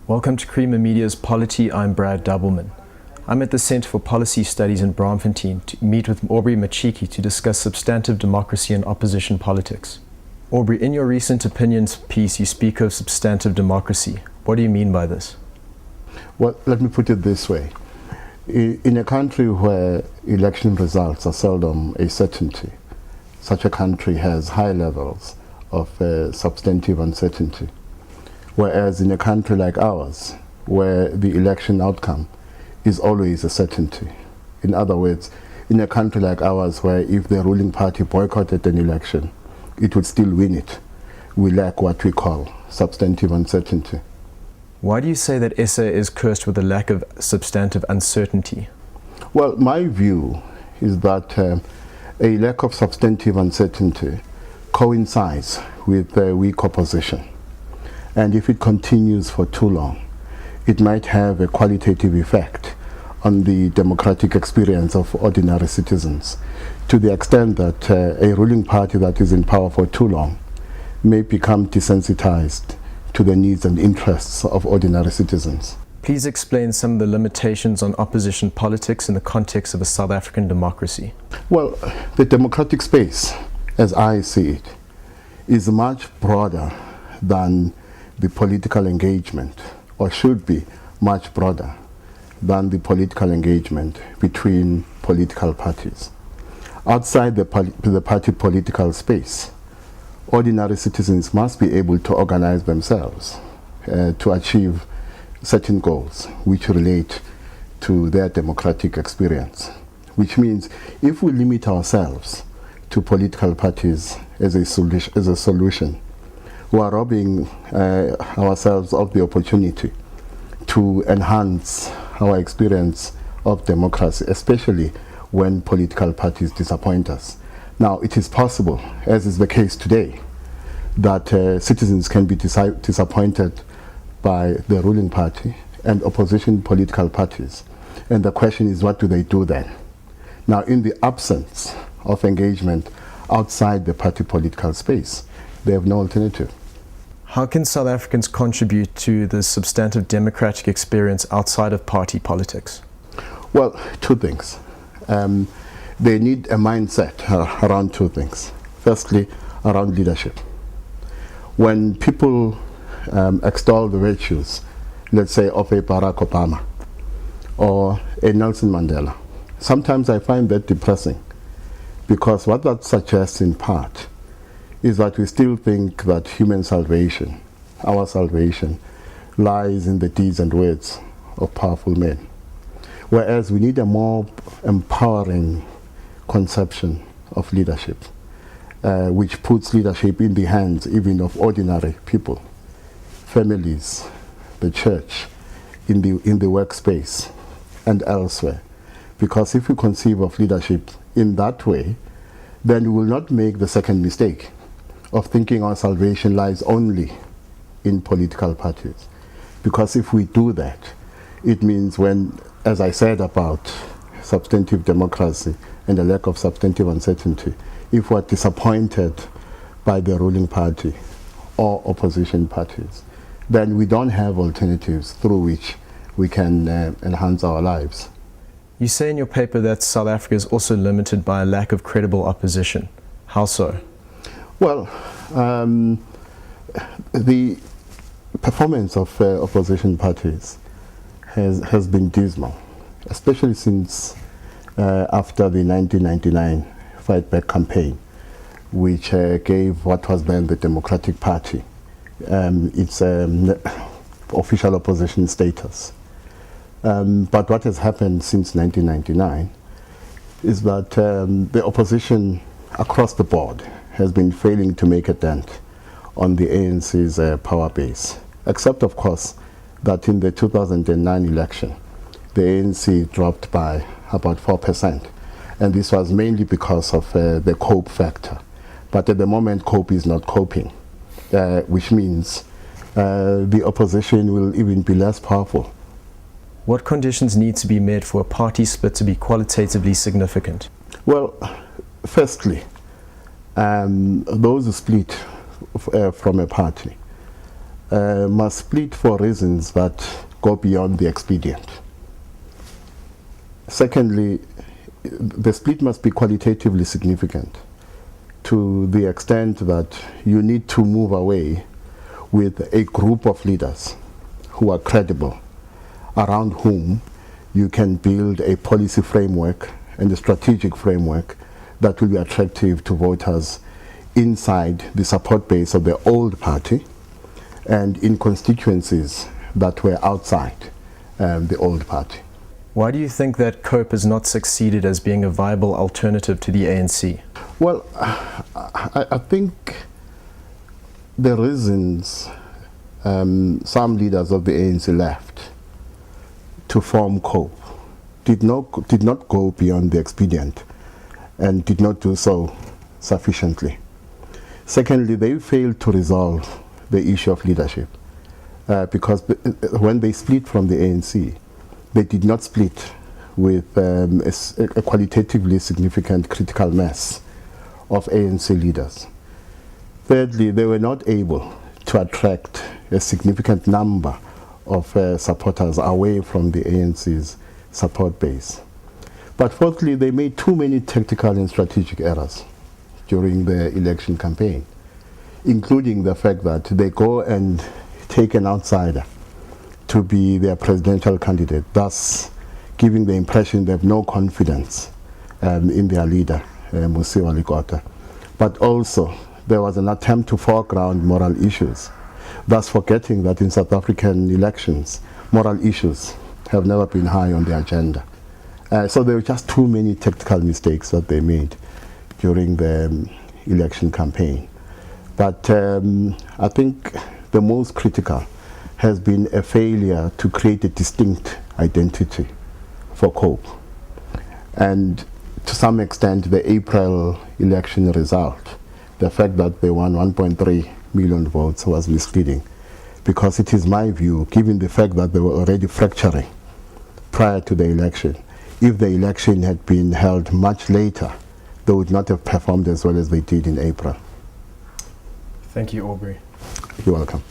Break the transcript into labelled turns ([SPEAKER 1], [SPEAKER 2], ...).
[SPEAKER 1] Welcome to Creamer Media's Polity. I'm Brad Doubleman. I'm at the Center for Policy Studies in Braamfontein to meet with Aubrey Machiki to discuss substantive democracy and opposition politics. Aubrey, in your recent opinions piece, you speak of substantive democracy. What do you mean by this?
[SPEAKER 2] Well, let me put it this way. In a country where election results are seldom a certainty, such a country has high levels of substantive uncertainty. Whereas in a country like ours, where the election outcome is always a certainty. In other words, in a country like ours, where if the ruling party boycotted an election, it would still win it, we lack what we call substantive uncertainty.
[SPEAKER 1] Why do you say that SA is cursed with a lack of substantive uncertainty?
[SPEAKER 2] Well, my view is that a lack of substantive uncertainty coincides with a weak opposition. And if it continues for too long, it might have a qualitative effect on the democratic experience of ordinary citizens, to the extent that a ruling party that is in power for too long may become desensitized to the needs and interests of ordinary citizens.
[SPEAKER 1] Please explain some of the limitations on opposition politics in the context of a South African democracy. Well,
[SPEAKER 2] the democratic space, as I see it, is much broader than the political engagement, or should be much broader than the political engagement between political parties. Outside the party political space, ordinary citizens must be able to organize themselves to achieve certain goals which relate to their democratic experience. Which means if we limit ourselves to political parties as a solution, we are robbing ourselves of the opportunity to enhance our experience of democracy, especially when political parties disappoint us. Now, it is possible, as is the case today, that citizens can be disappointed by the ruling party and opposition political parties. And the question is, what do they do then? Now, in the absence of engagement outside the party political space, they have no alternative.
[SPEAKER 1] How can South Africans contribute to the substantive democratic experience outside of party politics?
[SPEAKER 2] Well, two things. They need a mindset around two things. Firstly, around leadership. When people extol the virtues, let's say, of a Barack Obama or a Nelson Mandela, sometimes I find that depressing, because what that suggests in part is that we still think that human salvation, our salvation, lies in the deeds and words of powerful men. Whereas we need a more empowering conception of leadership, which puts leadership in the hands even of ordinary people, families, the church, in the workspace and elsewhere. Because if we conceive of leadership in that way, then we will not make the second mistake of thinking our salvation lies only in political parties. Because if we do that, it means when, as I said about substantive democracy and the lack of substantive uncertainty, if we're disappointed by the ruling party or opposition parties, then we don't have alternatives through which we can enhance our lives.
[SPEAKER 1] You say in your paper that South Africa is also limited by a lack of credible opposition. How so?
[SPEAKER 2] Well, the performance of opposition parties has been dismal, especially since after the 1999 Fight Back campaign, which gave what was then the Democratic Party its official opposition status. But what has happened since 1999 is that the opposition across the board has been failing to make a dent on the ANC's power base, except of course that in the 2009 election, the ANC dropped by about 4%, and this was mainly because of the cope factor. But at the moment, cope is not coping, which means the opposition will even be less powerful.
[SPEAKER 1] What conditions need to be met for a party split to be qualitatively significant?
[SPEAKER 2] Well, firstly, those who split from a party must split for reasons that go beyond the expedient. Secondly, the split must be qualitatively significant to the extent that you need to move away with a group of leaders who are credible, around whom you can build a policy framework and a strategic framework that will be attractive to voters inside the support base of the old party and in constituencies that were outside the old party.
[SPEAKER 1] Why do you think that COPE has not succeeded as being a viable alternative to the ANC?
[SPEAKER 2] Well, I think the reasons some leaders of the ANC left to form COPE did not go beyond the expedient and did not do so sufficiently. Secondly, they failed to resolve the issue of leadership because when they split from the ANC, they did not split with a qualitatively significant critical mass of ANC leaders. Thirdly, they were not able to attract a significant number of supporters away from the ANC's support base. But fourthly, they made too many tactical and strategic errors during the election campaign, including the fact that they go and take an outsider to be their presidential candidate, thus giving the impression they have no confidence in their leader, Musiwa Likota. But also, there was an attempt to foreground moral issues, thus forgetting that in South African elections, moral issues have never been high on the agenda. So there were just too many tactical mistakes that they made during the election campaign. But I think the most critical has been a failure to create a distinct identity for COPE. And to some extent, the April election result, the fact that they won 1.3 million votes was misleading, because it is my view, given the fact that they were already fracturing prior to the election, if the election had been held much later, they would not have performed as well as they did in April.
[SPEAKER 1] Thank you, Aubrey.
[SPEAKER 2] You're welcome.